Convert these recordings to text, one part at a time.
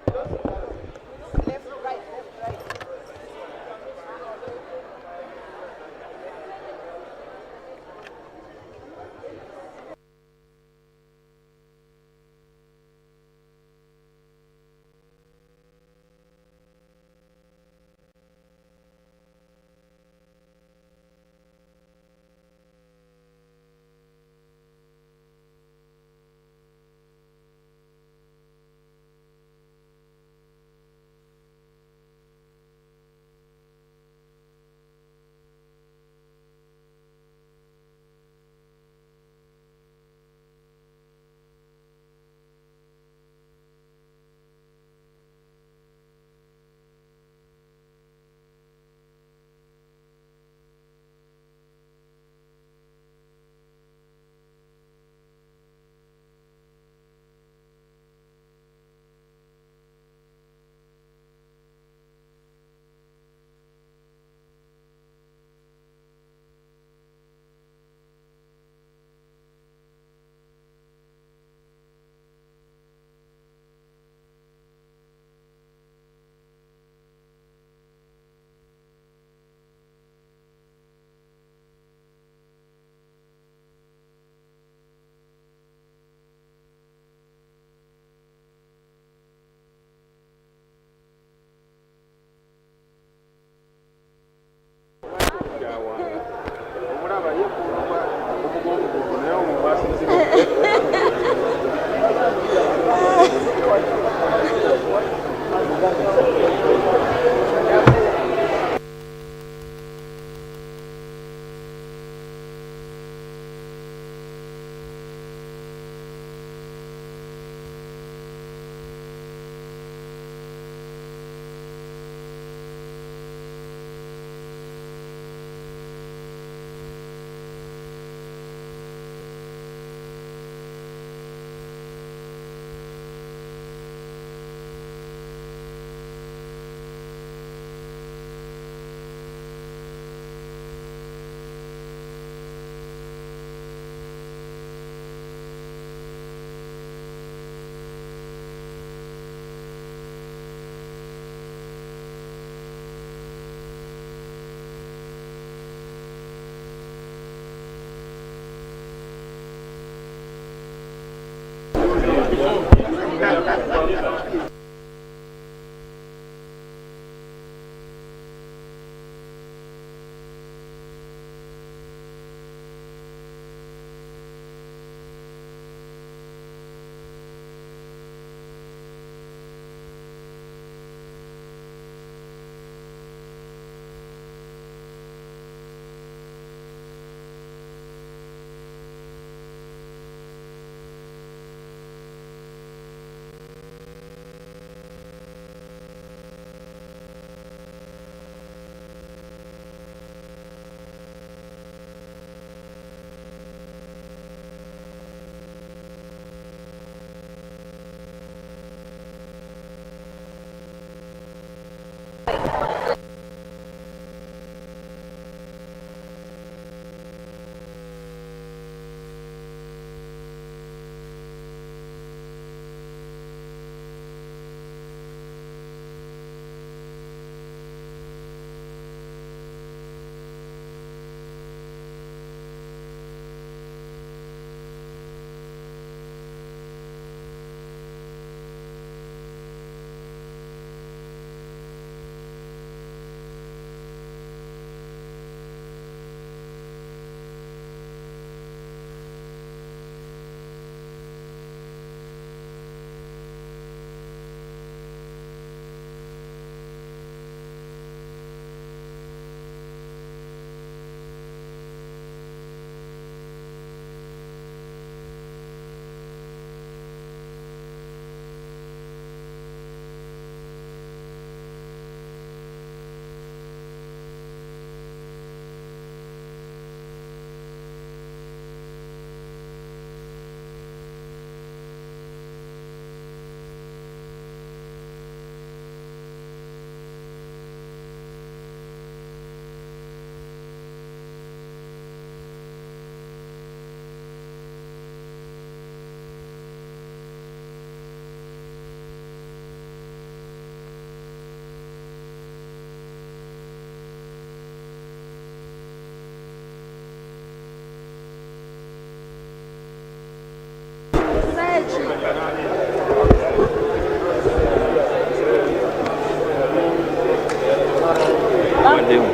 Left, right, left, right.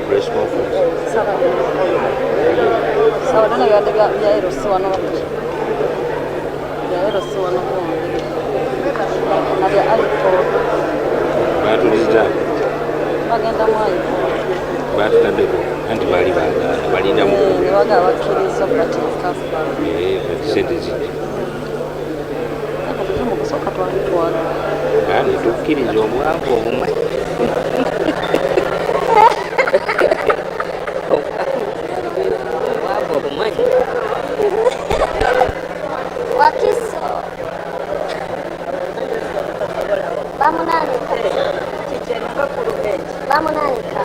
Press conference. Sawa dana ya daga ya iro suwa no. Ya iro suwa no. Na ya alipo. Batu lista. Bagenda mwayi. Batu tandeko. Anti balinda mu. Waga wakirizo batika. Sente ziti. Ako tumu kusoka twalitwala. Ani tukiriza omwangu obumanyi. Wakiso. Bamunanika. Bamunanika.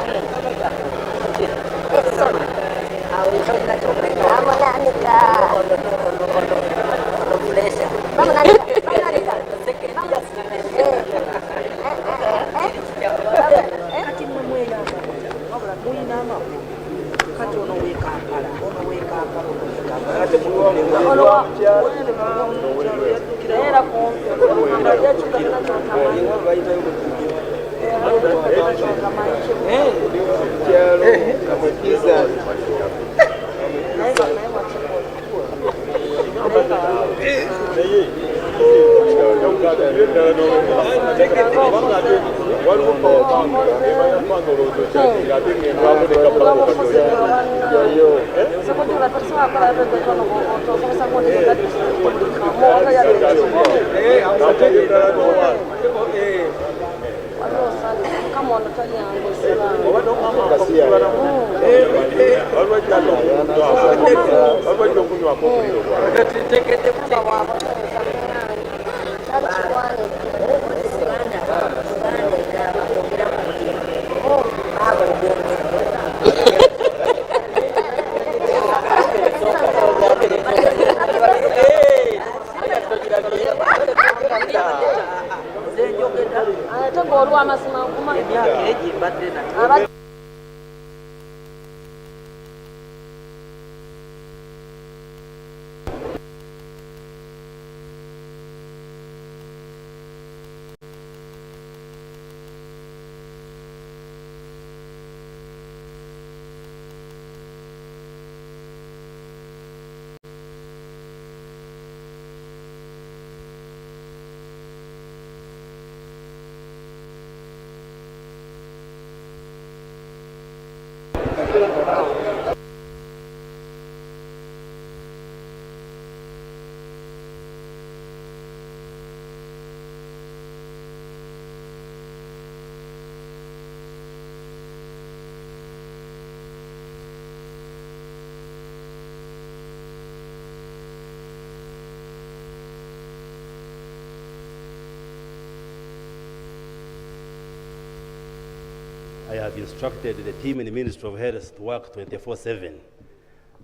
I have instructed the team in the Ministry of Health to work 24/7.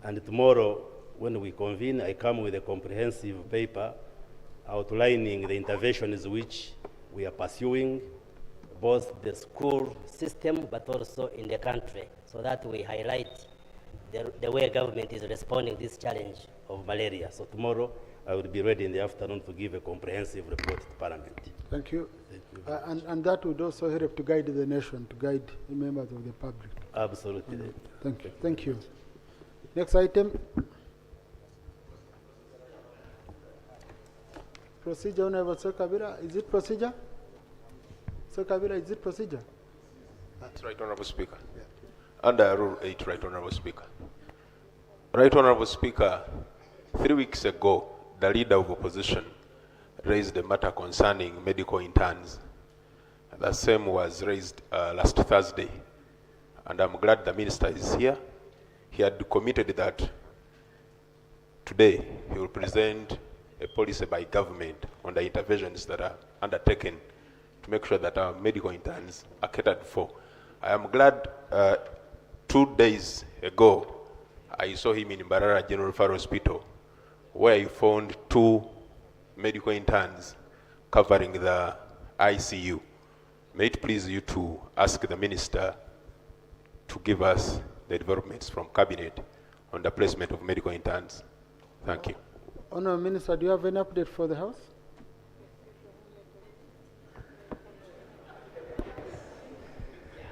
And tomorrow, when we convene, I come with a comprehensive paper outlining the interventions which we are pursuing, both the school system, but also in the country, so that we highlight the way government is responding to this challenge of malaria. So tomorrow, I will be ready in the afternoon to give a comprehensive report to Parliament. Thank you. Thank you. And that would also help to guide the nation, to guide the members of the public. Absolutely. Thank you. Thank you. Next item. Procedure, Honorable Sir Kabira. Is it procedure? Sir Kabira, is it procedure? That's right, Honorable Speaker. Yeah. Under Rule 8, Right Honorable Speaker. Right Honorable Speaker, 3 weeks ago, the leader of opposition raised a matter concerning medical interns. The same was raised last Thursday, and I'm glad the minister is here. He had committed that today he will present a policy by government on the interventions that are undertaken to make sure that our medical interns are catered for. I am glad 2 days ago I saw him in Mbarara General Referral Hospital, where he found 2 medical interns covering the ICU. May it please you to ask the minister to give us the developments from cabinet on the placement of medical interns. Thank you. Honourable Minister, do you have any update for the House?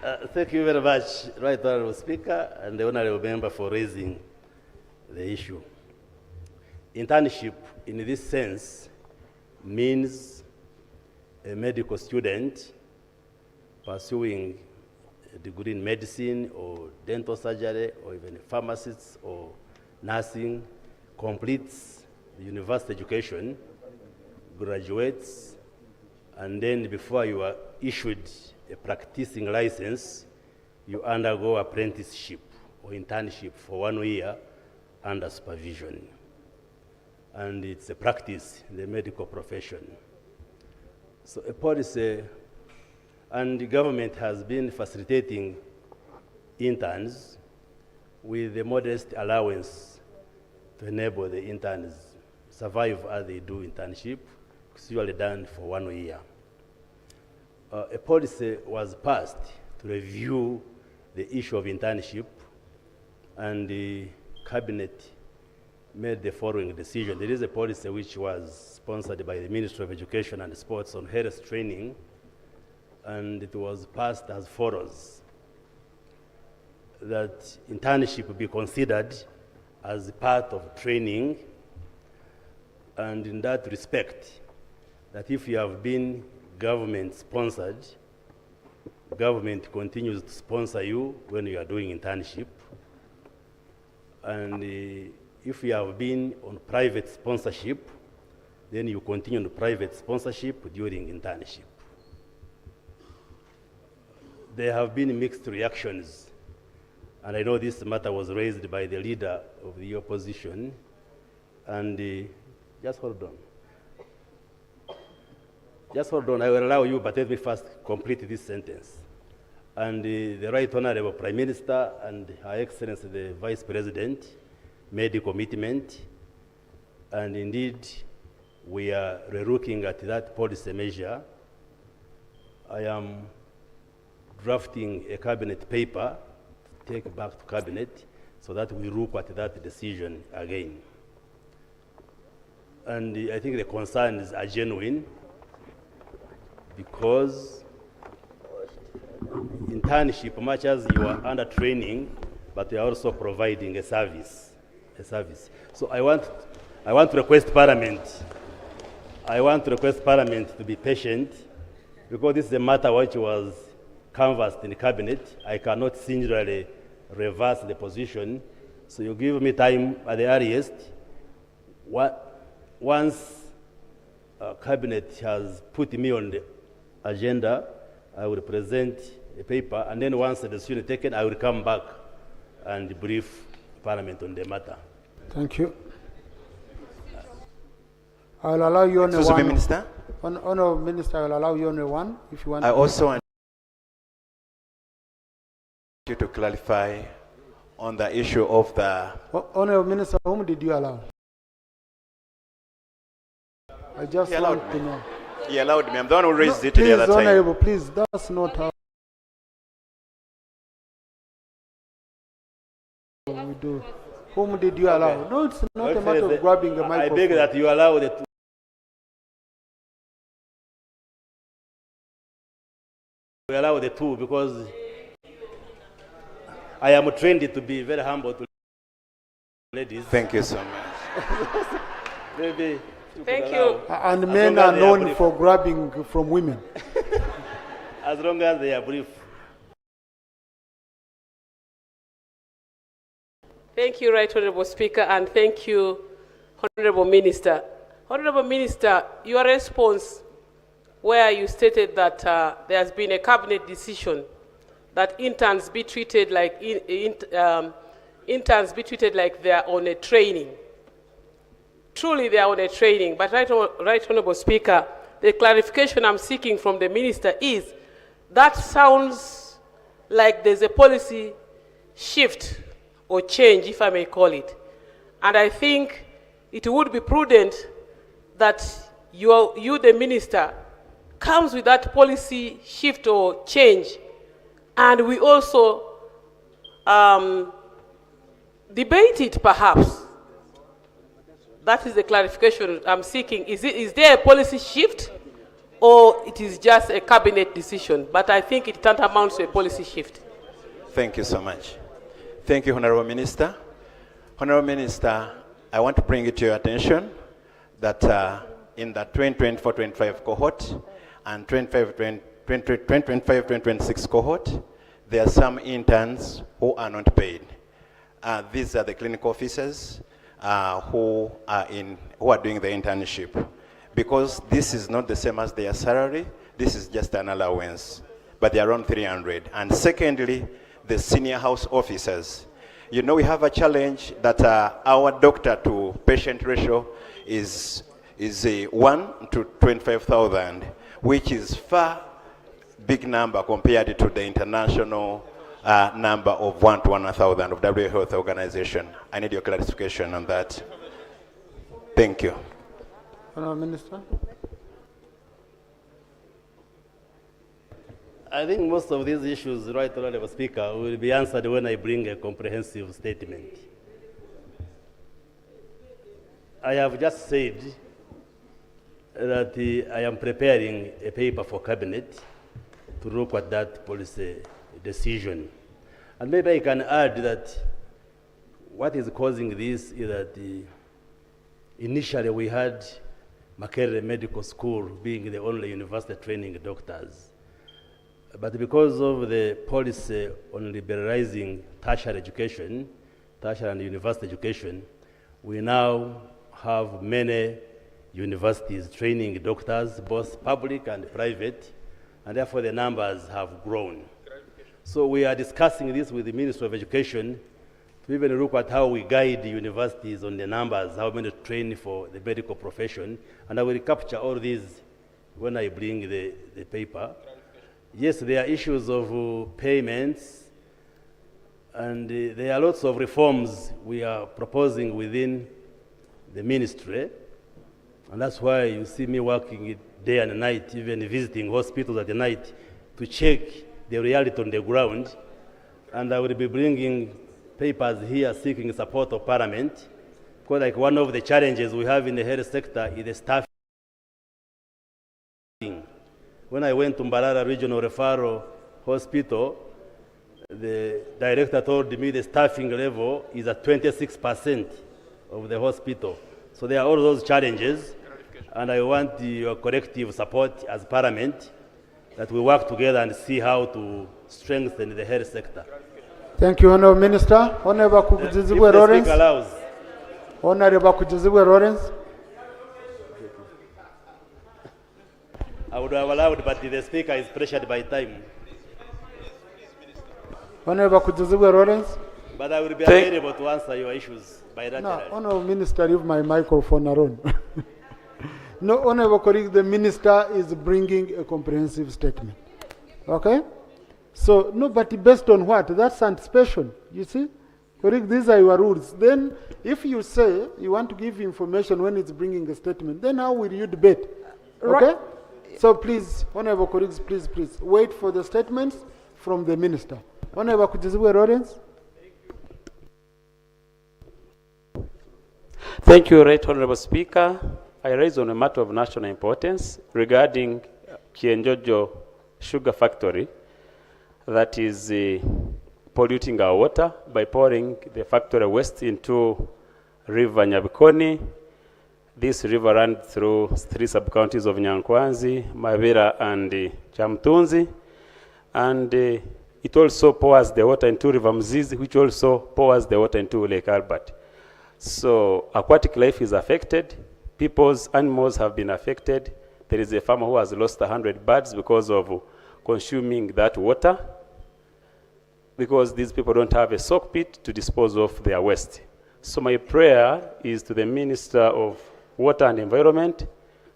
Thank you very much, Right Honorable Speaker and the Honorable Member for raising the issue. Internship, in this sense, means a medical student pursuing a degree in medicine or dental surgery or even a pharmacist or nursing completes the university education, graduates, and then before you are issued a practicing license, you undergo apprenticeship or internship for 1 year under supervision. And it's a practice in the medical profession. So a policy, and the government has been facilitating interns with a modest allowance to enable the interns survive as they do internship, usually done for 1 year. A policy was passed to review the issue of internship, and the cabinet made the following decision. There is a policy which was sponsored by the Ministry of Education and Sports on health training, and it was passed as follows: that internship be considered as part of training, and in that respect, that if you have been government sponsored, government continues to sponsor you when you are doing internship, and if you have been on private sponsorship, then you continue on private sponsorship during internship. There have been mixed reactions, and I know this matter was raised by the leader of the opposition, and just hold on. Just hold on, I will allow you, but let me first complete this sentence. And the Right Honorable Prime Minister and Her Excellency the Vice President made a commitment, and indeed we are relooking at that policy measure. I am drafting a cabinet paper to take back to cabinet so that we look at that decision again. And I think the concerns are genuine, because internship, much as you are under training, but you are also providing a service. So I want to request Parliament to be patient, because this is a matter which was canvassed in the cabinet. I cannot singularly reverse the position, so you give me time at the earliest. Once cabinet has put me on the agenda, I will present a paper, and then once the decision is taken, I will come back and brief Parliament on the matter. Thank you. I will allow you only Excuse me, one. Minister. Honourable Minister, I will allow you only one if you want. I also want you to clarify on the issue of the... Honourable Minister, whom did you allow? I just He allowed want to me. know. He allowed me. I'm the one who raised it Please, the other time. Honourable, please, that's not how we do. Whom did you allow? No, it's not a matter of grabbing the I microphone. beg that you allow the two. We allow the two, because I am trained to be very humble to ladies. Thank you so much. Maybe Thank you. And As men long as are they are known brief. for grabbing from women. as long as they are brief. Thank you, Right Honourable Speaker, and thank you, Honourable Minister. Honourable Minister, your response where you stated that there has been a cabinet decision that interns be treated like interns be treated like they are on a training. Truly, they are on a training. But Right Honourable Speaker, the clarification I'm seeking from the minister is that sounds like there's a policy shift or change, if I may call it. And I think it would be prudent that you, the minister, comes with that policy shift or change, and we also debate it perhaps. That is the clarification I'm seeking. Is there a policy shift, or it is just a cabinet decision, but I think it tantamounts to a policy shift. Thank you so much. Thank you, Honorable Minister. Honorable Minister, I want to bring it to your attention that in the 2024-25 cohort and 2025-2026 cohort, there are some interns who are not paid. These are the clinical officers who are doing the internship. Because this is not the same as their salary, this is just an allowance, but they are around 300. And secondly, the senior house officers. You know, we have a challenge that our doctor to patient ratio is 1 to 25,000, which is far big number compared to the international number of 1 to 1,000 of WHO Health Organization. I need your clarification on that. Thank you. Honourable Minister. I think most of these issues, right, Honourable Speaker, will be answered when I bring a comprehensive statement. I have just said that I am preparing a paper for Cabinet to look at that policy decision. And maybe I can add that what is causing this is that initially we had Makerere Medical School being the only university training doctors. But because of the policy on liberalizing tertiary education, tertiary and university education, we now have many universities training doctors, both public and private, and therefore the numbers have grown. So we are discussing this with the Ministry of Education to even look at how we guide the universities on the numbers, how many train for the medical profession, and I will capture all these when I bring the paper. Yes, there are issues of payments, and there are lots of reforms we are proposing within the ministry, and that's why you see me working day and night, even visiting hospitals at the night to check the reality on the ground. And I will be bringing papers here seeking support of Parliament, because like one of the challenges we have in the health sector is the staffing. When I went to Mbarara Regional Referral Hospital, the director told me the staffing level is at 26% of the hospital. So there are all those challenges, and I want your collective support as Parliament that we work together and see how to strengthen the health sector. Thank you, Honourable Minister. Honourable Kujizibwe Lawrence. Honourable Kujizibwe Lawrence. I would have allowed, but the Speaker is pressured by time. Honourable Kujizibwe Lawrence. But I will be available to answer your issues bilaterally. No, Honourable Minister, leave my microphone alone. No, Honourable colleague, the Minister is bringing a comprehensive statement. Okay? So, no, but based on what? That's anticipation, you see? Colleague, these are your rules. Then, if you say you want to give information when it's bringing a statement, then how will you debate? Okay? Right. So please, Honourable colleagues, please, wait for the statements from the Minister. Honourable Kujizibwe Lawrence. Thank you, Right Honourable Speaker. I raise on a matter of national importance regarding Kienjojo Sugar Factory that is polluting our water by pouring the factory waste into River Nyabikoni. This river runs through 3 sub-counties of Nyankwanzi, Mavira, and Chamtunzi. And it also pours the water into River Mzizi, which also pours the water into Lake Albert. So aquatic life is affected. People's animals have been affected. There is a farmer who has lost 100 birds because of consuming that water, because these people don't have a soak pit to dispose of their waste. So my prayer is to the Minister of Water and Environment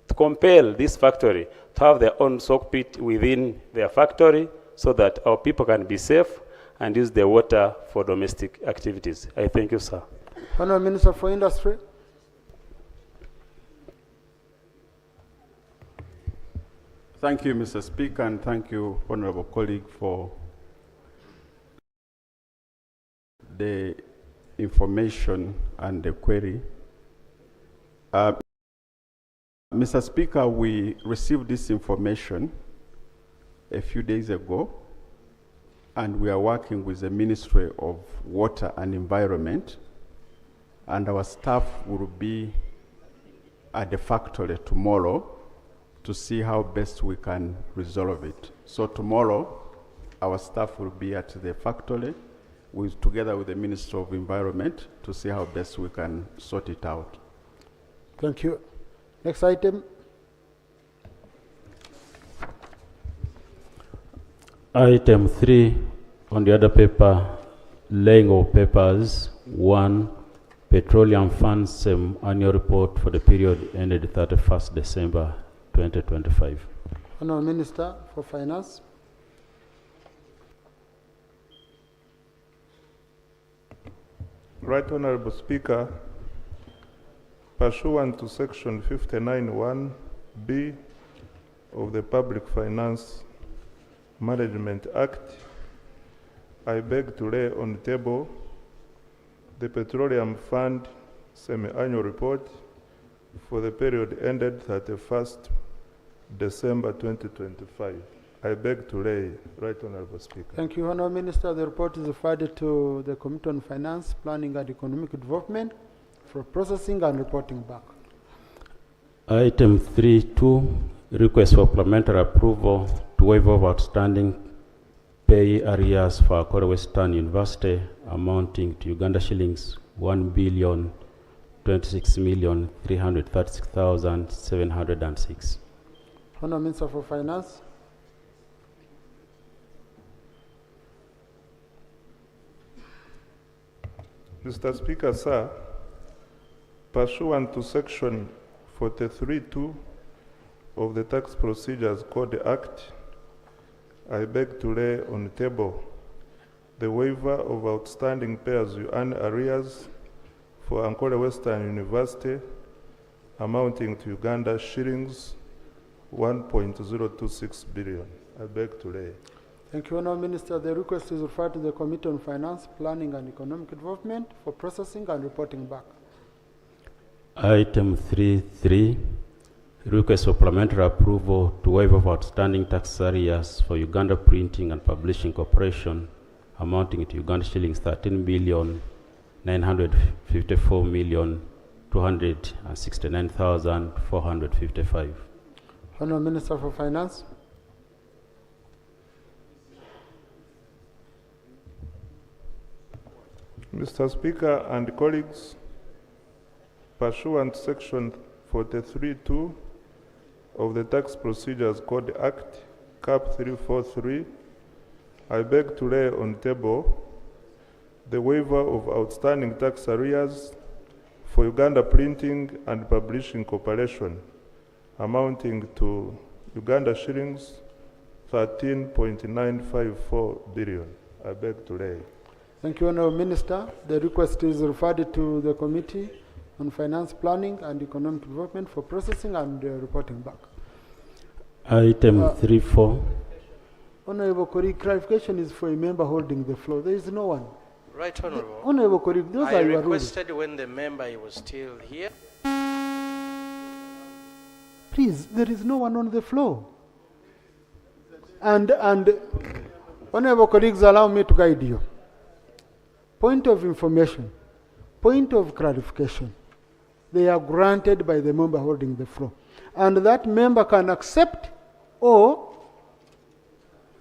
to compel this factory to have their own soak pit within their factory so that our people can be safe and use the water for domestic activities. I thank you, sir. Honourable Minister for Industry. Thank you, Mr. Speaker, and thank you, Honourable colleague, for the information and the query. Mr. Speaker, we received this information a few days ago, and we are working with the Ministry of Water and Environment, and our staff will be at the factory tomorrow to see how best we can resolve it. So tomorrow, our staff will be at the factory together with the Ministry of Environment to see how best we can sort it out. Thank you. Next item. Item 3 on the other paper, laying of papers. 1, Petroleum Funds annual report for the period ended 31st December 2025. Honourable Minister for Finance. Right Honourable Speaker, pursuant to Section 59(1)(b) of the Public Finance Management Act, I beg to lay on the table the Petroleum Fund semi-annual report for the period ended 31st December 2025. I beg to lay, Right Honourable Speaker. Thank you, Honourable Minister. The report is referred to the Committee on Finance, Planning and Economic Development for processing and reporting back. Item 3.2, request for parliamentary approval to waive off outstanding pay arrears for Akora Western University amounting to Uganda shillings 1,026,336,706. Honourable Minister for Finance. Mr. Speaker, sir, pursuant to Section 43(2) of the Tax Procedures Code Act, I beg to lay on the table the waiver of outstanding pay-as-you-earn arrears for Ankole Western University amounting to Uganda shillings 1.026 billion. I beg to lay. Thank you, Honourable Minister. The request is referred to the Committee on Finance, Planning and Economic Development for processing and reporting back. Item 3.3, request for parliamentary approval to waive off outstanding tax arrears for Uganda Printing and Publishing Corporation amounting to Uganda shillings 13,954,269,455. Honourable Minister for Finance. Mr. Speaker and colleagues, pursuant to Section 43(2) of the Tax Procedures Code Act, Cap 343, I beg to lay on the table the waiver of outstanding tax arrears for Uganda Printing and Publishing Corporation amounting to Uganda shillings 13.954 billion. I beg to lay. Thank you, Honourable Minister. The request is referred to the Committee on Finance, Planning and Economic Development for processing and reporting back. Item 3.4. Honourable colleague, clarification is for a member holding the floor. There is no one. Right, Honourable. Honourable colleague, those I are your rules. requested when the member was still here. Please, there is no one on the floor. And honourable colleagues, allow me to guide you. Point of information, point of clarification, they are granted by the member holding the floor. And that member can accept or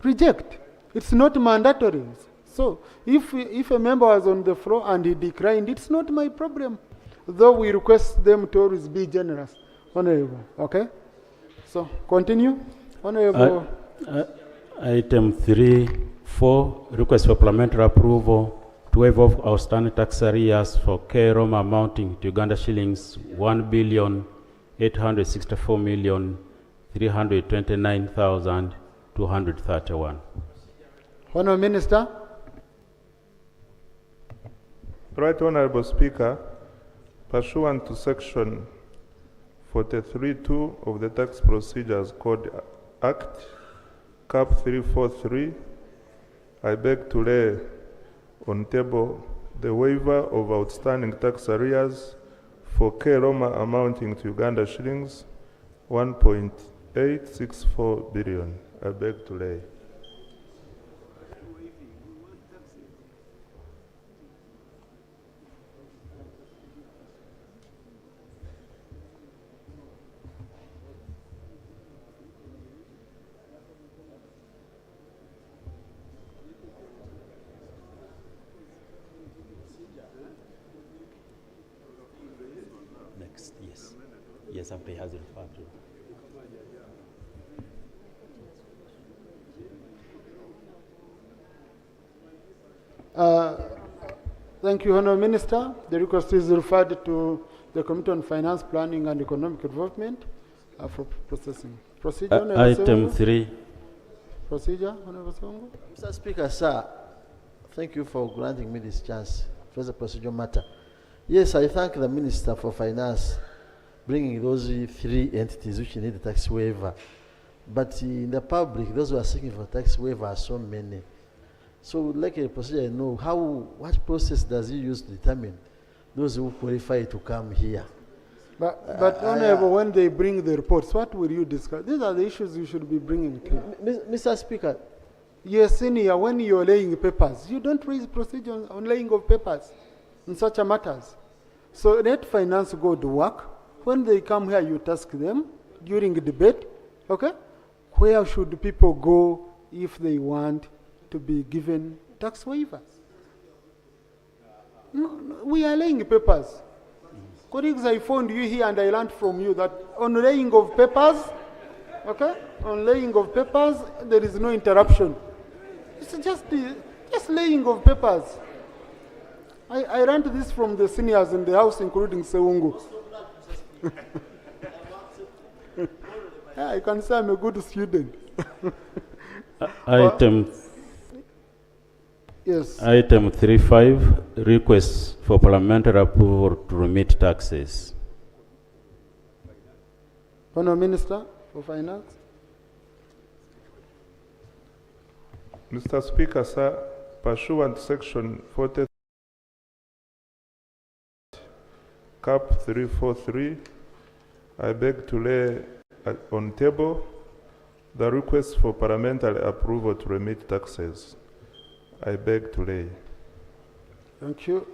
reject. It's not mandatory. So if a member was on the floor and he declined, it's not my problem. Though we request them to always be generous. Honourable, okay? So continue. Honourable. Item 3.4, request for parliamentary approval to waive off outstanding tax arrears for K-Roma amounting to Uganda shillings 1,864,329,231. Honourable Minister. Right Honourable Speaker, pursuant to Section 43(2) of the Tax Procedures Code Act, Cap 343, I beg to lay on table the waiver of outstanding tax arrears for K-Roma amounting to Uganda shillings 1.864 billion. I beg to lay. Next, yes. Yes, MP has referred to. Thank you, Honourable Minister. The request is referred to the Committee on Finance, Planning and Economic Development for processing. Procedure, Honourable Item Sewungu. 3. Procedure, Honourable Sewungu. Mr. Speaker, sir, thank you for granting me this chance. First, a procedural matter. Yes, I thank the Minister for Finance bringing those 3 entities which need a tax waiver. But in the public, those who are seeking for tax waiver are so many. So, like a procedure, know what process does he use to determine those who qualify to come here? But Honourable, when they bring the reports, what will you discuss? These are the issues you should be bringing to. Mr. Speaker. Yes, senior, when you're laying papers, you don't raise procedure on laying of papers in such a matters. So let finance go to work. When they come here, you task them during the debate, okay? Where should people go if they want to be given tax waivers? No, we are laying papers. Colleagues, I found you here and I learned from you that on laying of papers, okay? On laying of papers, there is no interruption. It's just laying of papers. I learned this from the seniors in the house, including Sewungu. Yeah, I can say I'm a good student. Item. Yes. Item 3.5, request for parliamentary approval to remit taxes. Honourable Minister for Finance. Mr. Speaker, sir, pursuant to Section 40, Cap 343, I beg to lay on table the request for parliamentary approval to remit taxes. I beg to lay. Thank you.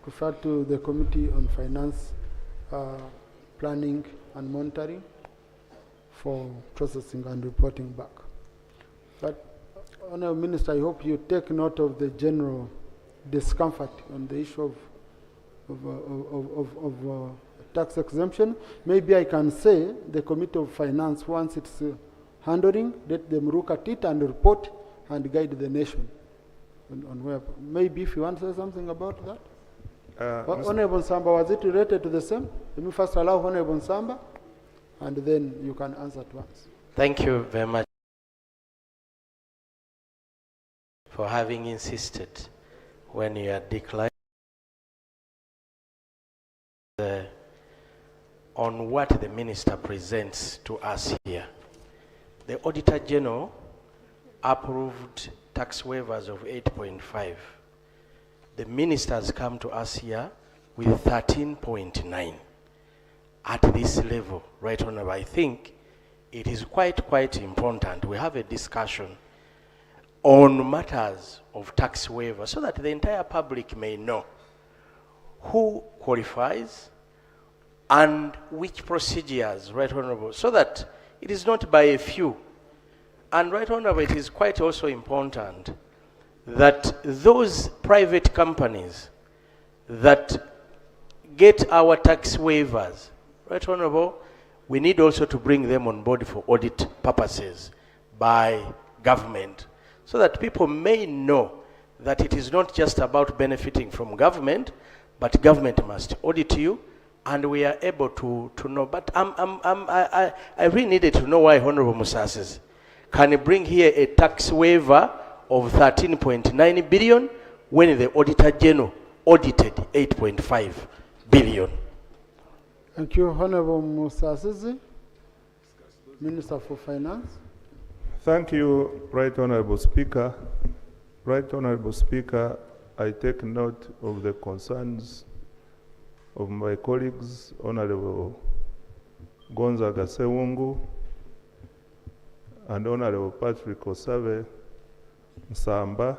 Refer to the Committee on Finance, Planning and Monitoring for processing and reporting back. But, Honourable Minister, I hope you take note of the general discomfort on the issue of tax exemption. Maybe I can say the Committee of Finance, once it's handling, let them look at it and report and guide the nation on where. Maybe if you want to say something about that. Honourable Nsamba, was it related to the same? Let me first allow Honourable Nsamba, and then you can answer at once. Thank you very much for having insisted when you are declining on what the minister presents to us here. The Auditor General approved tax waivers of 8.5. The minister has come to us here with 13.9. At this level, Right Honourable, I think it is quite important we have a discussion on matters of tax waiver so that the entire public may know who qualifies and which procedures, Right Honourable, so that it is not by a few. And Right Honourable, it is quite also important that those private companies that get our tax waivers, Right Honourable, we need also to bring them on board for audit purposes by government, so that people may know that it is not just about benefiting from government, but government must audit you, and we are able to know. But I really needed to know why Honourable Musasses can bring here a tax waiver of 13.9 billion when the Auditor General audited 8.5 billion. Thank you, Honourable Musasses, Minister for Finance. Thank you, Right Honourable Speaker. Right Honourable Speaker, I take note of the concerns of my colleagues, Honourable Gonzaga Sewungu, and Honorable Patrick Osabe Nsamba,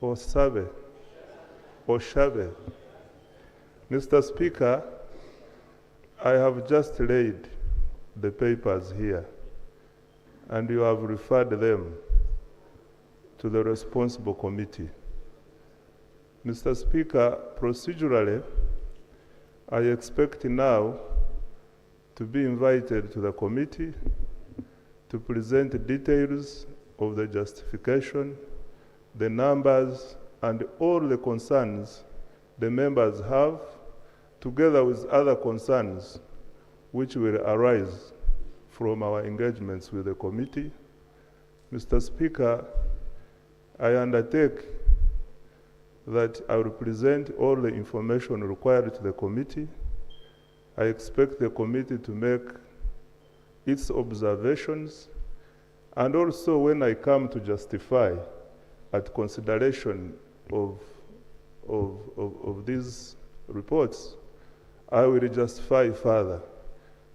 Osabe, Oshabe. Mr. Speaker, I have just laid the papers here, and you have referred them to the responsible committee. Mr. Speaker, procedurally, I expect now to be invited to the committee to present details of the justification, the numbers, and all the concerns the members have, together with other concerns which will arise from our engagements with the committee. Mr. Speaker, I undertake that I will present all the information required to the committee. I expect the committee to make its observations, and also when I come to justify at consideration of these reports, I will justify further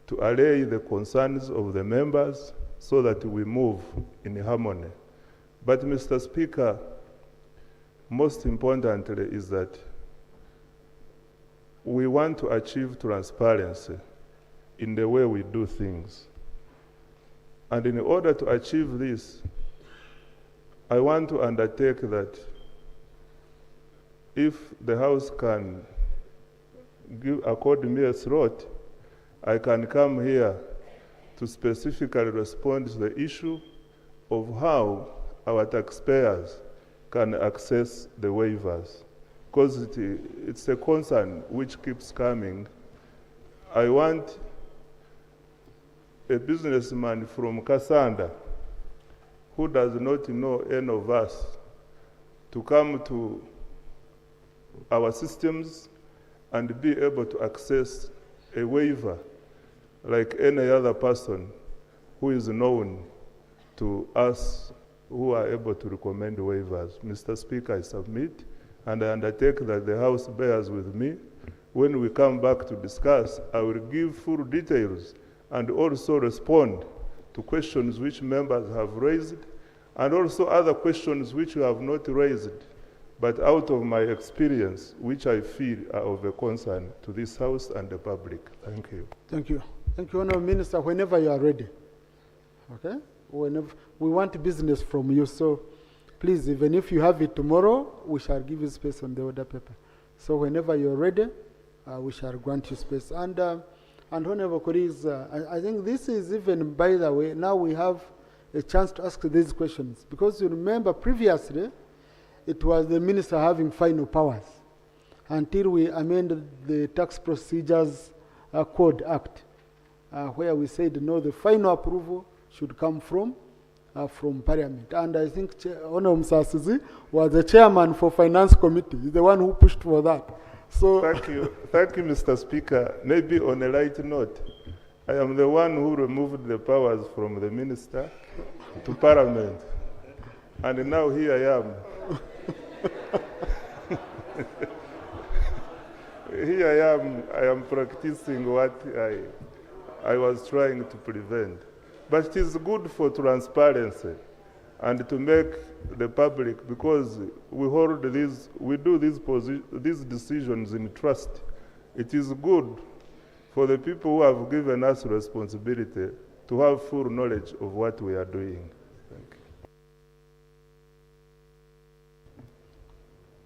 to allay the concerns of the members so that we move in harmony. But Mr. Speaker, most importantly is that we want to achieve transparency in the way we do things. And in order to achieve this, I want to undertake that if the House can accord me a slot, I can come here to specifically respond to the issue of how our taxpayers can access the waivers, because it's a concern which keeps coming. I want a businessman from Kasanda who does not know any of us to come to our systems and be able to access a waiver like any other person who is known to us who are able to recommend waivers. Mr. Speaker, I submit, and I undertake that the House bears with me. When we come back to discuss, I will give full details and also respond to questions which members have raised, and also other questions which you have not raised, but out of my experience, which I feel are of a concern to this House and the public. Thank you. Thank you. Thank you, Honourable Minister, whenever you are ready. Okay? Whenever we want business from you, so please, even if you have it tomorrow, we shall give you space on the order paper. So whenever you're ready, we shall grant you space. And honourable colleagues, I think this is even, by the way, now we have a chance to ask these questions, because you remember previously, it was the minister having final powers until we amended the Tax Procedures Code Act, where we said, no, the final approval should come from Parliament. And I think Honorable Msasizi was the chairman for Finance Committee, the one who pushed for that. So thank you, Mr. Speaker. Maybe on a light note, I am the one who removed the powers from the minister to Parliament, and now here I am. Here I am practicing what I was trying to prevent. But it is good for transparency and to make the public, because we hold these, we do these decisions in trust. It is good for the people who have given us responsibility to have full knowledge of what we are doing. Thank you.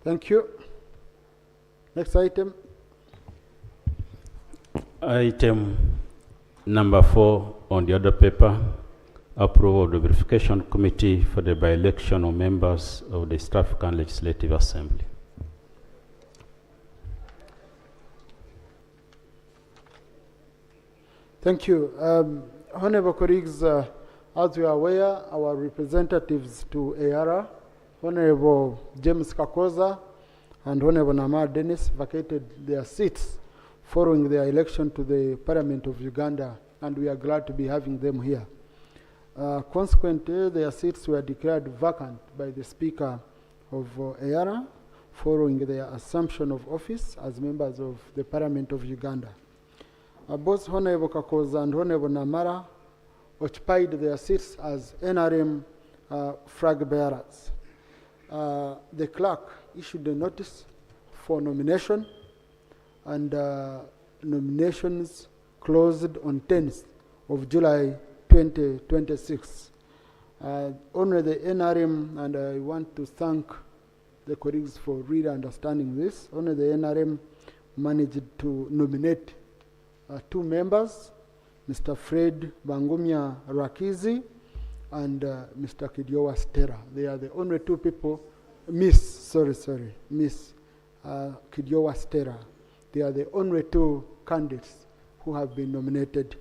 Thank you. Next item. Item number 4 on the order paper, approval of the verification committee for the by-election of members of the East African Legislative Assembly. Thank you. Honorable colleagues, as you are aware, our representatives to ARA, Honorable James Kakoza and Honorable Namar Dennis, vacated their seats following their election to the Parliament of Uganda, and we are glad to be having them here. Consequently, their seats were declared vacant by the Speaker of ARA following their assumption of office as members of the Parliament of Uganda. both Honorable Kakoza and Honorable Namara occupied their seats as NRM flag bearers. The clerk issued a notice for nomination, and nominations closed on 10th of July 2026. Only the NRM, and I want to thank the colleagues for really understanding this, only the NRM managed to nominate 2 members, Mr. Fred Bangumya Rakizi and Mr. Kidiowa Stera. They are the only 2 people, Miss Kidiowa Stera. They are the only 2 candidates who have been nominated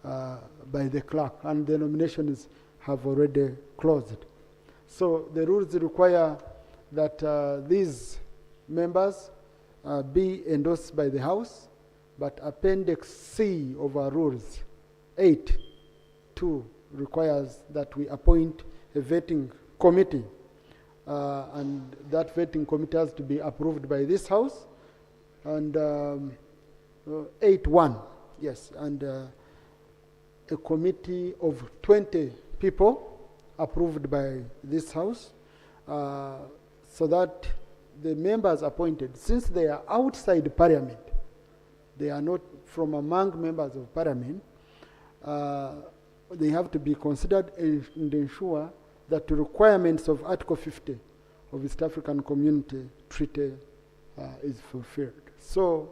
by the clerk, and the nominations have already closed. So the rules require that these members be endorsed by the House, but Appendix C of our rules 8.2 requires that we appoint a vetting committee, and that vetting committee has to be approved by this House, and 8.1, yes, and a committee of 20 people approved by this House, so that the members appointed, since they are outside Parliament, they are not from among members of Parliament, they have to be considered and ensure that the requirements of Article 50 of East African Community Treaty is fulfilled. So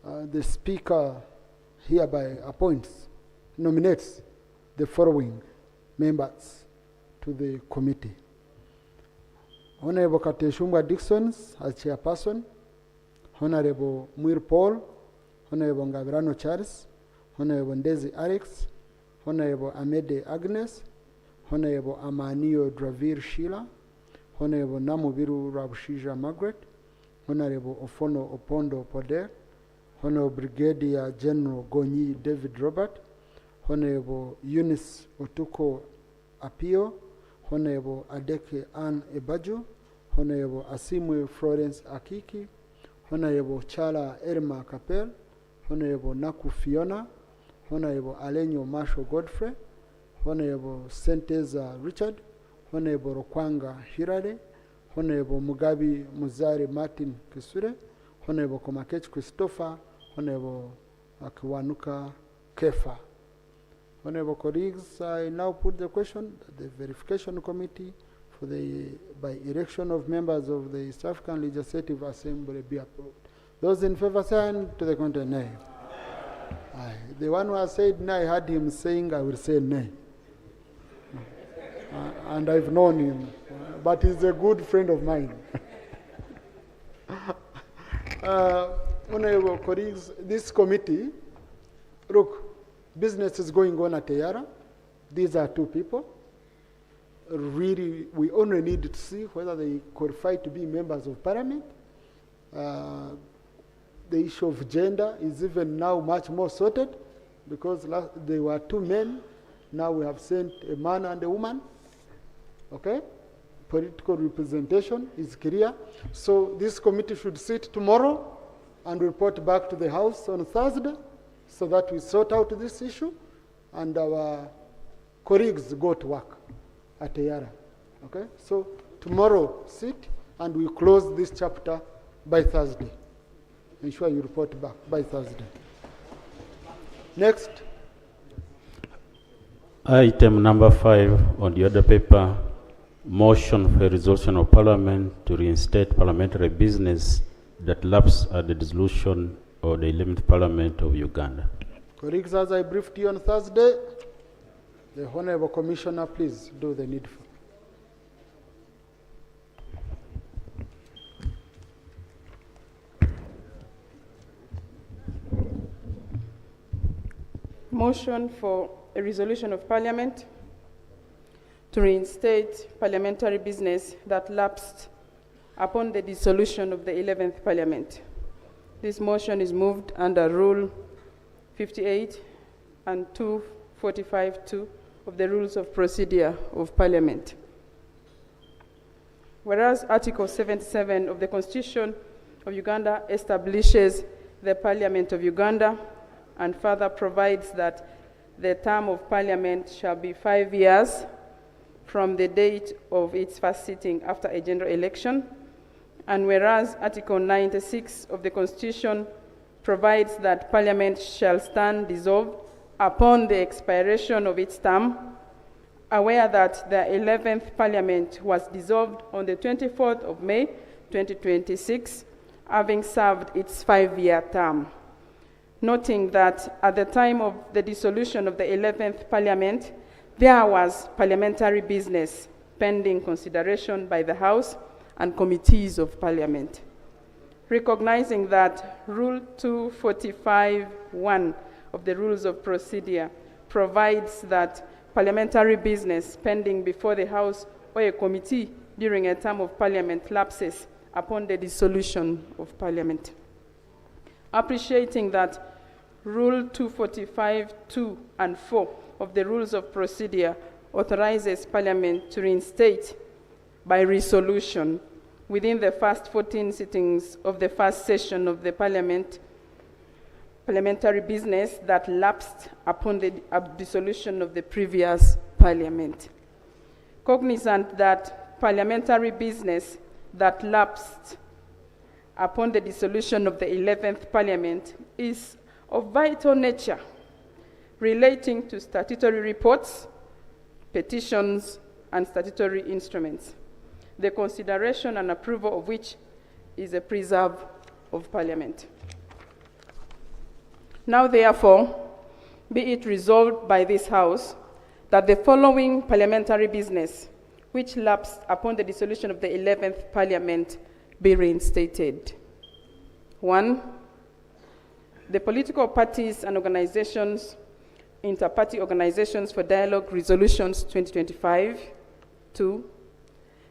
the Speaker hereby nominates the following members to the committee. Honorable Kateshumba Dixon as chairperson, Honorable Muir Paul, Honorable Ngabirano Charles, Honorable Ndezi Alex, Honorable Amede Agnes, Honorable Amanio Dravir Sheila, Honorable Namubiru Rabushija Margaret, Honorable Ofono Opondo Poder, Honorable Brigadier General Gonyi David Robert, Honorable Eunice Otuko Apio, Honorable Adeke Ann Ebaju, Honorable Asimwe Florence Akiki, Honorable Chala Erma Kapel, Honorable Naku Fiona, Honorable Alenyo Marshall Godfrey, Honorable Senteza Richard, Honorable Rokwanga Hirade, Honorable Mugabi Muzari Martin Kisure, Honorable Komakech Christopher, Honorable Akiwanuka Kefa. Honorable colleagues, I now put the question that the verification committee for the by election of members of the East African Legislative Assembly be approved. Those in favor say to the contrary, nay. Aye. The one who has said nay, I heard him saying, I will say nay. And I've known him, but he's a good friend of mine. Honorable colleagues, this committee, look, business is going on at Tayara. These are 2 people. Really, we only need to see whether they qualify to be members of Parliament. The issue of gender is even now much more sorted, because there were 2 men. Now we have sent a man and a woman. Okay? Political representation is clear. So this committee should sit tomorrow and report back to the House on Thursday, so that we sort out this issue and our colleagues go to work at Tayara. Okay? So tomorrow sit and we close this chapter by Thursday. Ensure you report back by Thursday. Next. Item number 5 on the order paper, motion for a resolution of Parliament to reinstate parliamentary business that lapsed at the dissolution of the 11th Parliament of Uganda. Colleagues, as I briefed you on Thursday, the Honorable Commissioner, please do the needful. Motion for a resolution of Parliament to reinstate parliamentary business that lapsed upon the dissolution of the 11th Parliament. This motion is moved under Rule 58 and 245(2) of the Rules of Procedure of Parliament. Whereas Article 77 of the Constitution of Uganda establishes the Parliament of Uganda and further provides that the term of Parliament shall be 5 years from the date of its first sitting after a general election. And whereas Article 96 of the Constitution provides that Parliament shall stand dissolved upon the expiration of its term, aware that the 11th Parliament was dissolved on the 24th of May 2026, having served its 5-year term. Noting that at the time of the dissolution of the 11th Parliament, there was parliamentary business pending consideration by the House and committees of Parliament. Recognizing that Rule 245(1) of the Rules of Procedure provides that parliamentary business pending before the House or a committee during a term of Parliament lapses upon the dissolution of Parliament. Appreciating that Rule 245(2) and 4 of the Rules of Procedure authorizes Parliament to reinstate by resolution within the first 14 sittings of the first session of the parliamentary business that lapsed upon the dissolution of the previous Parliament. Cognizant that parliamentary business that lapsed upon the dissolution of the 11th Parliament is of vital nature, relating to statutory reports, petitions, and statutory instruments, the consideration and approval of which is a preserve of Parliament. Now, therefore, be it resolved by this House that the following parliamentary business, which lapsed upon the dissolution of the 11th Parliament, be reinstated. 1. The political parties and organizations, inter-party organizations for dialogue resolutions 2025. 2.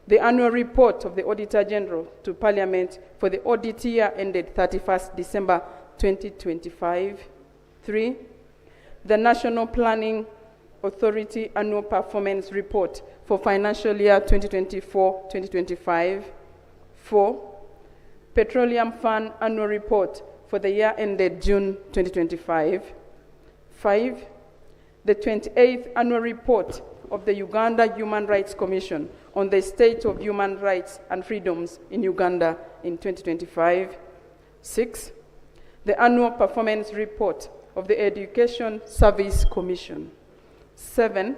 The annual report of the Auditor General to Parliament for the audit year ended 31st December 2025. 3. The National Planning Authority Annual Performance Report for financial year 2024-2025. 4. Petroleum Fund Annual Report for the year ended June 2025. 5. The 28th Annual Report of the Uganda Human Rights Commission on the state of human rights and freedoms in Uganda in 2025. 6. The Annual Performance Report of the Education Service Commission. 7.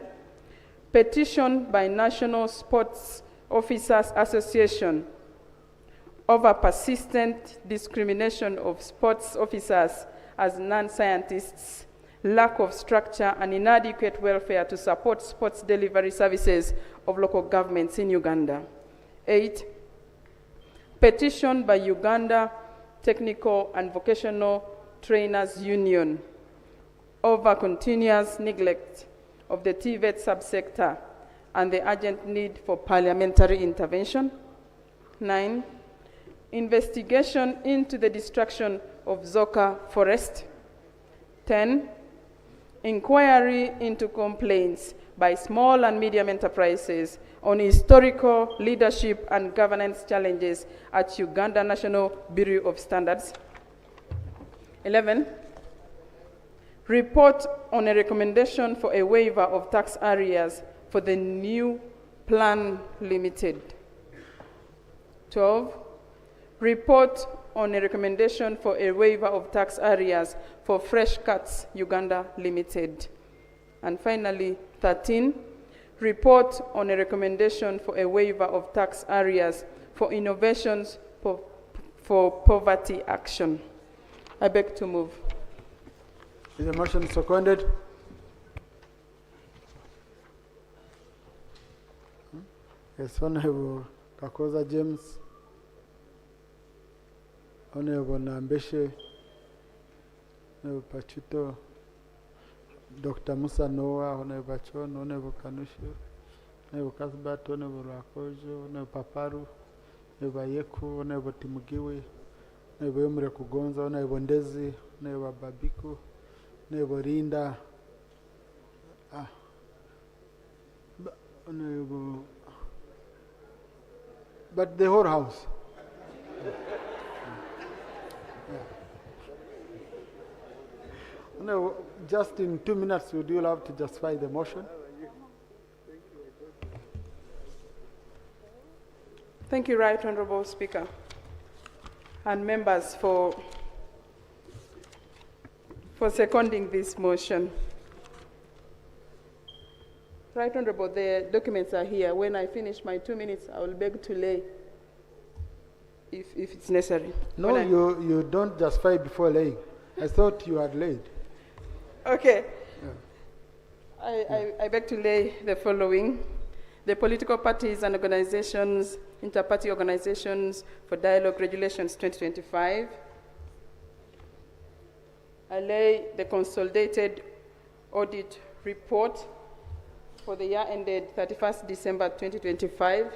Petition by National Sports Officers Association over persistent discrimination of sports officers as non-scientists, lack of structure and inadequate welfare to support sports delivery services of local governments in Uganda. 8. Petition by Uganda Technical and Vocational Trainers Union over continuous neglect of the TVET subsector and the urgent need for parliamentary intervention. 9. Investigation into the destruction of Zoka Forest. 10. Inquiry into complaints by small and medium enterprises on historical leadership and governance challenges at Uganda National Bureau of Standards. 11. Report on a recommendation for a waiver of tax arrears for the new Plan Limited. 12. Report on a recommendation for a waiver of tax arrears for Fresh Cuts Uganda Limited. And finally, 13. Report on a recommendation for a waiver of tax arrears for innovations for poverty action. I beg to move. Is the motion seconded? Yes, Honorable Kakoza James, Honorable Nambeshe, Honorable Pachito, Dr. Musa Noah, Honorable Chon, Honorable Kanushu, Honorable Kasbat, Honorable Rakojo, Honorable Paparu, Honorable Yeku, Honorable Timugiwe, Honorable Yomre Kugonza, Honorable Ndezi, Honorable Babiku, Honorable Rinda, Honorable, but the whole house. No, just in 2 minutes, would you have to justify the motion? Thank you, Right Honourable Speaker, and members for seconding this motion. Right Honourable, the documents are here. When I finish my 2 minutes, I will beg to lay if it's necessary. No, you don't justify before laying. I thought you had laid. Okay. Yeah. I beg to lay the following. The political parties and organizations, inter-party organizations for dialogue regulations 2025. I lay the consolidated audit report for the year ended 31st December 2025.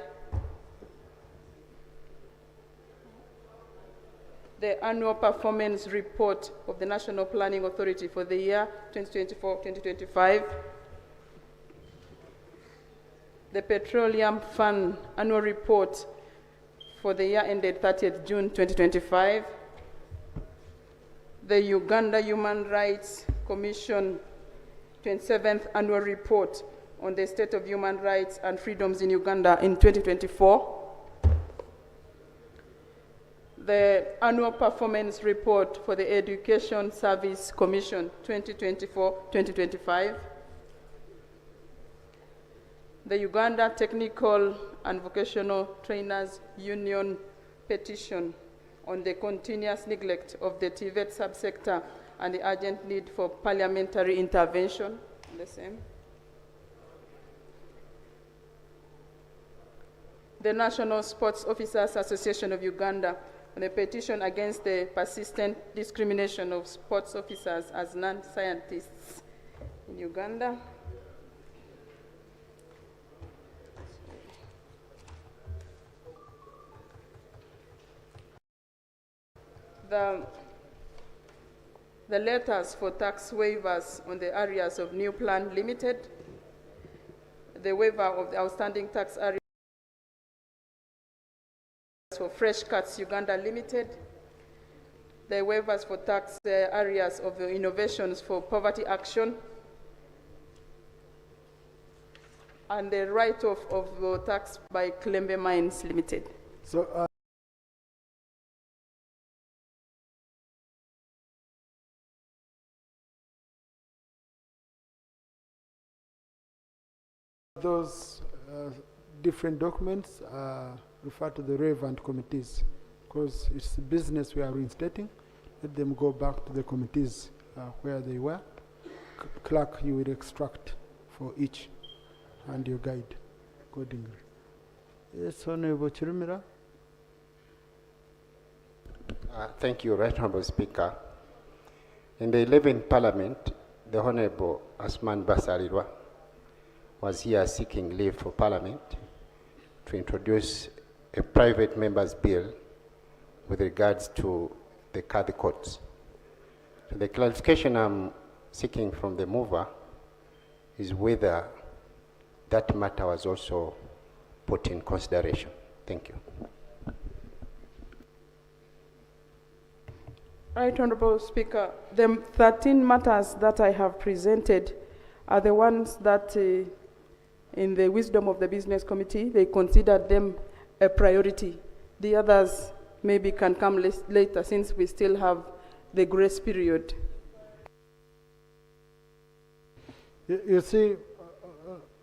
The annual performance report of the National Planning Authority for the year 2024-2025. The Petroleum Fund annual report for the year ended 30th June 2025. The Uganda Human Rights Commission 27th annual report on the state of human rights and freedoms in Uganda in 2024. The annual performance report for the Education Service Commission 2024-2025. The Uganda Technical and Vocational Trainers Union petition on the continuous neglect of the TVET subsector and the urgent need for parliamentary intervention. The same. The National Sports Officers Association of Uganda on a petition against the persistent discrimination of sports officers as non-scientists in Uganda. The letters for tax waivers on the areas of New Plan Limited, the waiver of the outstanding tax areas for Fresh Cuts Uganda Limited, the waivers for tax areas of the innovations for poverty action, and the write-off of tax by Klembe Mines Limited. So, those different documents refer to the relevant committees, because it's the business we are reinstating. Let them go back to the committees where they were. Clerk, you will extract for each and you guide accordingly. Yes, Honorable Chirumira. Thank you, Right Honorable Speaker. In the 11th Parliament, the Honorable Asman Basarirwa was here seeking leave for Parliament to introduce a private member's bill with regards to the Kadhi courts. So the clarification I'm seeking from the mover is whether that matter was also put in consideration. Thank you. Right, Honorable Speaker. The 13 matters that I have presented are the ones that in the wisdom of the Business Committee, they considered them a priority. The others maybe can come later, since we still have the grace period. You see,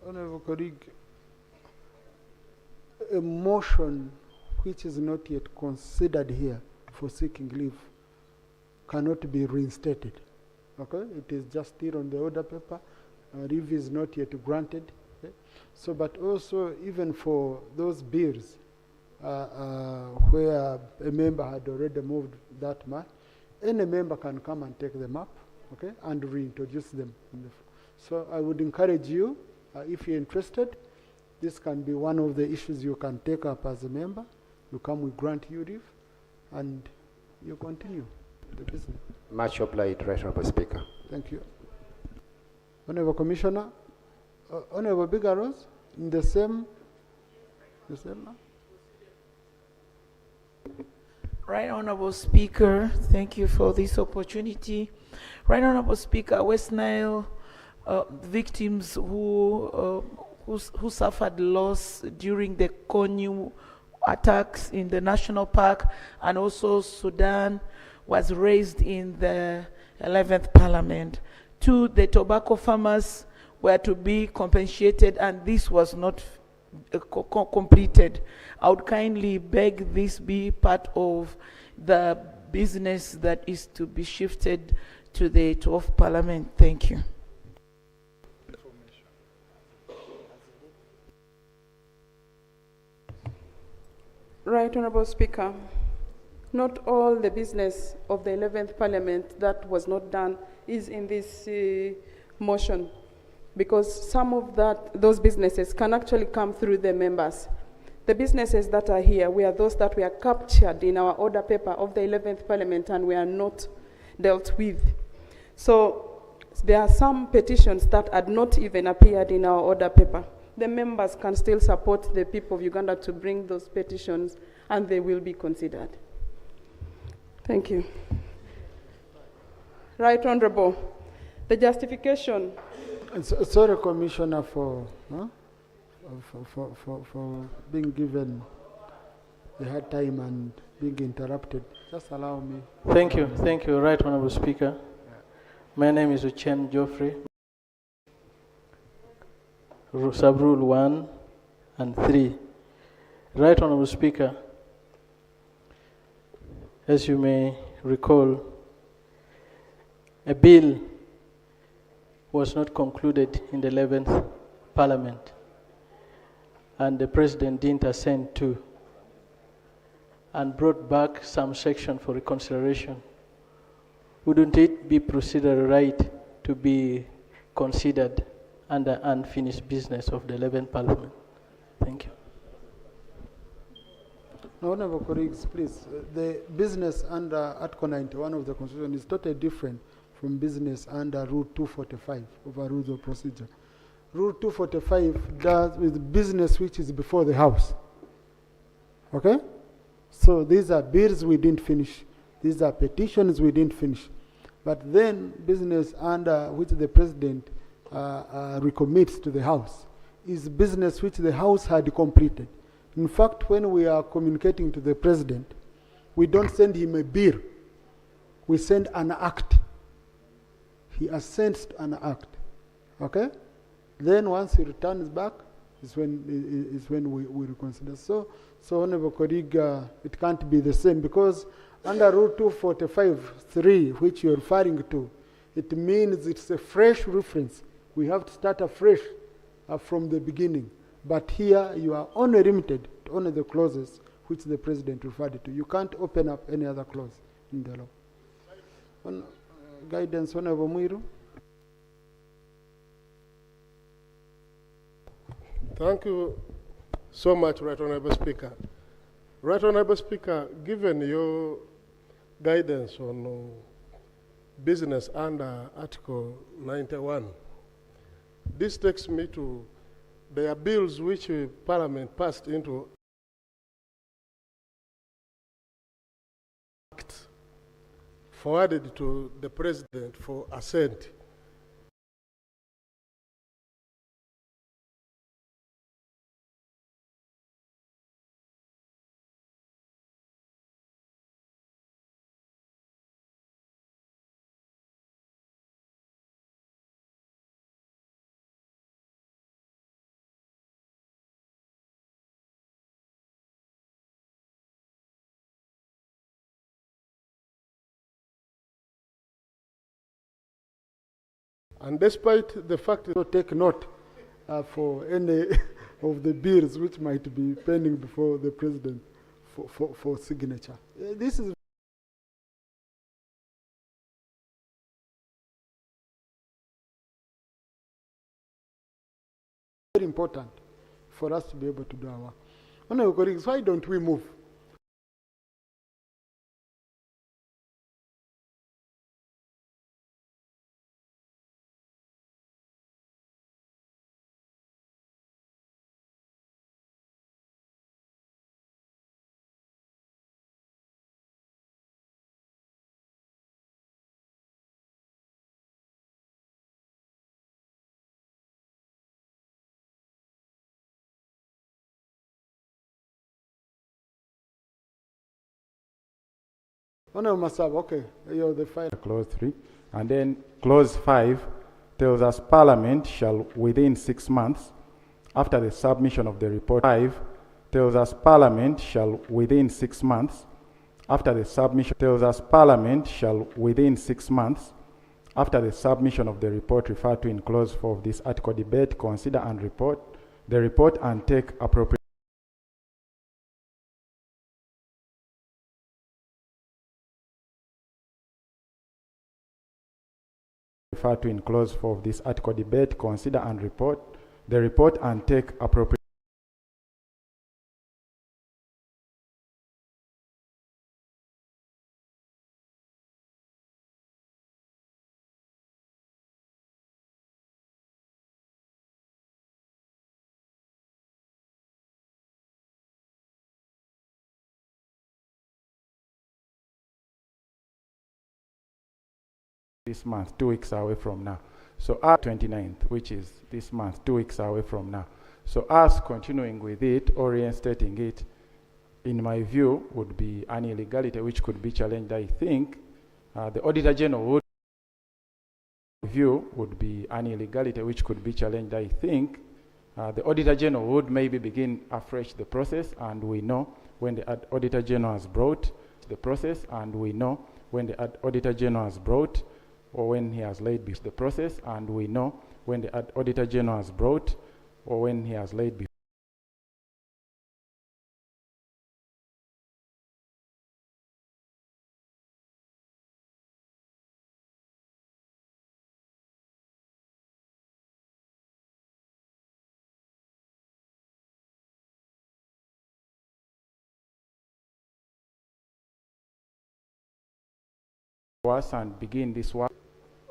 Honorable colleague, a motion which is not yet considered here for seeking leave cannot be reinstated. Okay, it is just still on the order paper. Leave is not yet granted. Okay? So, but also even for those bills where a member had already moved that much, any member can come and take them up, okay, and reintroduce them. So I would encourage you, if you're interested, this can be one of the issues you can take up as a member. You come, we grant you leave, and you continue the business. Much obliged, Right Honorable Speaker. Thank you. Honorable Commissioner, Honorable Bigaros, in the same Right Honorable Speaker, thank you for this opportunity. Right Honorable Speaker, West Nile victims who suffered loss during the Konyu attacks in the national park and also Sudan was raised in the 11th Parliament. Two, the tobacco farmers were to be compensated and this was not completed. I would kindly beg this be part of the business that is to be shifted to the 12th Parliament. Thank you. Right Honorable Speaker, not all the business of the 11th Parliament that was not done is in this motion, because some of those businesses can actually come through the members. The businesses that are here, we are those that were captured in our order paper of the 11th Parliament and we are not dealt with. So there are some petitions that had not even appeared in our order paper. The members can still support the people of Uganda to bring those petitions and they will be considered. Thank you. Right Honorable, the justification. Sorry, Commissioner, for being given a hard time and being interrupted. Just allow me. Thank you, Right Honorable Speaker. My name is Uchen Geoffrey. Sub-rule 1 and 3. Right Honorable Speaker, as you may recall, a bill was not concluded in the 11th Parliament and the President didn't assent to and brought back some section for reconsideration. Wouldn't it be procedural right to be considered under unfinished business of the 11th Parliament? Thank you. No, Honorable colleagues, please. The business under Article 91 of the Constitution is totally different from business under Rule 245 of our rules of procedure. Rule 245 does with business which is before the House. Okay? So these are bills we didn't finish. These are petitions we didn't finish. But then business under which the President recommits to the House is business which the House had completed. In fact, when we are communicating to the President, we don't send him a bill. We send an act. He assents to an act. Okay? Then once he returns back is when we reconsider. So Honorable colleague, it can't be the same because under Rule 245(3), which you're referring to, it means it's a fresh reference. We have to start afresh from the beginning. But here you are only limited to only the clauses which the President referred to. You can't open up any other clause in the law. Guidance, Honorable Muiru. Thank you so much, Right Honorable Speaker. Right Honorable Speaker, given your guidance on business under Article 91, this takes me to there are bills which Parliament passed into act forwarded to the President for assent. And despite the fact that take note for any of the bills which might be pending before the President for signature. This is very important for us to be able to do our work. Honorable colleagues, why don't we move? Honorable Masab, okay, you're the final. Clause 3. And then clause 5 tells us Parliament shall within 6 months after the submission of the report. 5 tells us Parliament shall within 6 months after the submission tells us Parliament shall within 6 months after the submission of the report referred to in clause 4 of this article debate, consider and report the report and take appropriate referred to in clause 4 of this article debate, consider and report the report and take appropriate this month, 2 weeks away from now. So our 29th, which is this month, 2 weeks away from now. So us continuing with it or reinstating it, in my view, would be an illegality which could be challenged. I think the Auditor General would be an illegality which could be challenged. I think the Auditor General would maybe begin afresh the process, and we know when the Auditor General has brought the process, and we know when the Auditor General has brought or when he has laid before the process, and we know when the Auditor General has brought or when he has laid before. Us and begin this work.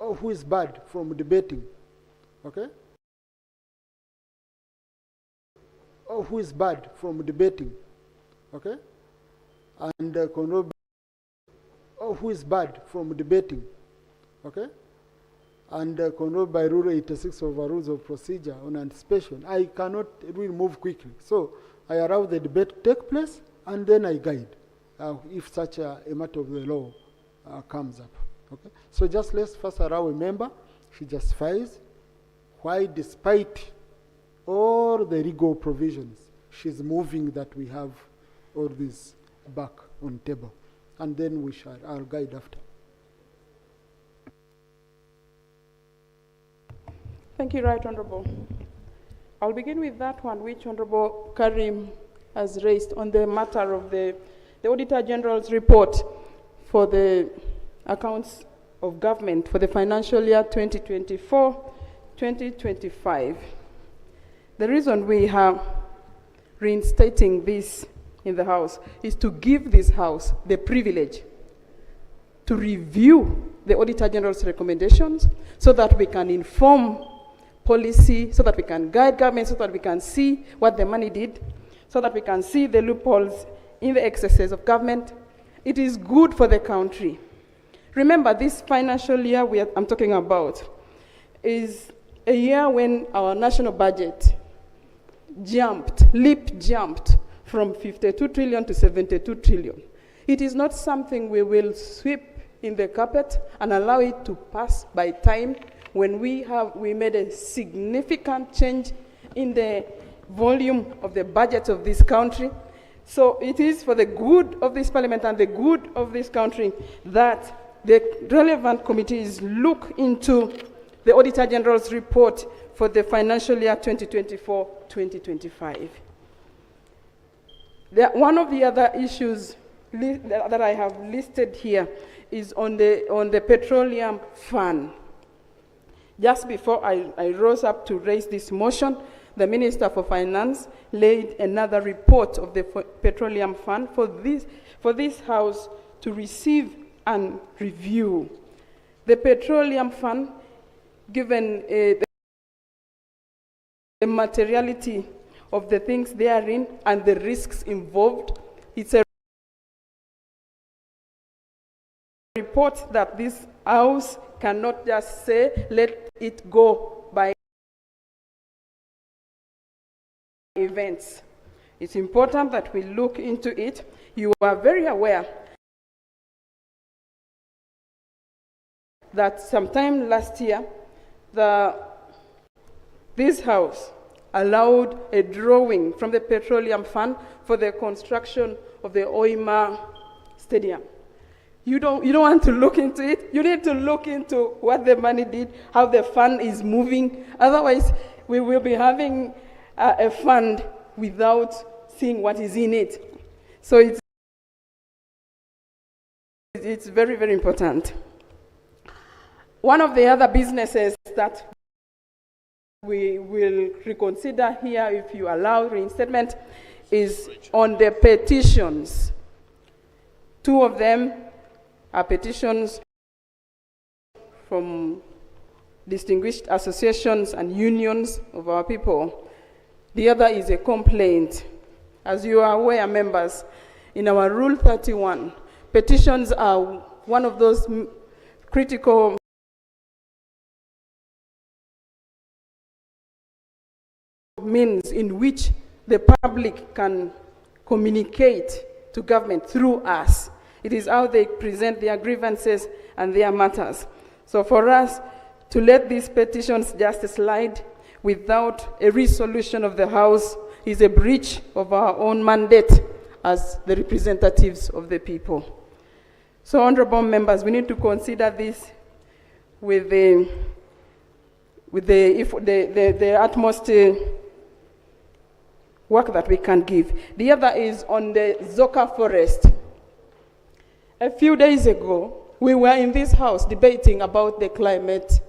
Oh, who is barred from debating? Okay? Oh, who is barred from debating? Okay? And oh, who is barred from debating? Okay? And controlled by Rule 86 of our Rules of Procedure on anticipation. I cannot really move quickly. So I allow the debate to take place, and then I guide if such a matter of the law comes up. Okay, so just let's first allow a member. She justifies why, despite all the legal provisions, she's moving that we have all this back on table, and then I'll guide after. Thank you, Right Honorable. I'll begin with that one which Honorable Karim has raised on the matter of the Auditor General's report for the accounts of government for the financial year 2024-2025. The reason we are reinstating this in the House is to give this House the privilege to review the Auditor General's recommendations so that we can inform policy, so that we can guide government, so that we can see what the money did, so that we can see the loopholes in the excesses of government. It is good for the country. Remember, this financial year I'm talking about is a year when our national budget leap jumped from 52 trillion to 72 trillion. It is not something we will sweep in the carpet and allow it to pass by time when we made a significant change in the volume of the budget of this country. So it is for the good of this parliament and the good of this country that the relevant committees look into the Auditor General's report for the financial year 2024-2025. One of the other issues that I have listed here is on the petroleum fund. Just before I rose up to raise this motion, the Minister for Finance laid another report of the petroleum fund for this House to receive and review. The petroleum fund, given the materiality of the things therein and the risks involved, it's a report that this House cannot just say, let it go by events. It's important that we look into it. You are very aware that sometime last year, this house allowed a drawing from the Petroleum Fund for the construction of the Oima Stadium. You don't want to look into it. You need to look into what the money did, how the fund is moving. Otherwise, we will be having a fund without seeing what is in it. So it's very, very important. One of the other businesses that we will reconsider here, if you allow reinstatement, is on the petitions. 2 of them are petitions from distinguished associations and unions of our people. The other is a complaint. As you are aware, members, in our Rule 31, petitions are one of those critical means in which the public can communicate to government through us. It is how they present their grievances and their matters. So for us to let these petitions just slide without a resolution of the House is a breach of our own mandate as the representatives of the people. So honorable members, we need to consider this with the utmost work that we can give. The other is on the Zoka forest. A few days ago, we were in this house debating about the climate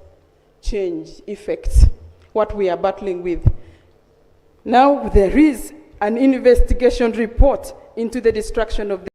change effects, what we are battling with. Now there is an investigation report into the destruction of the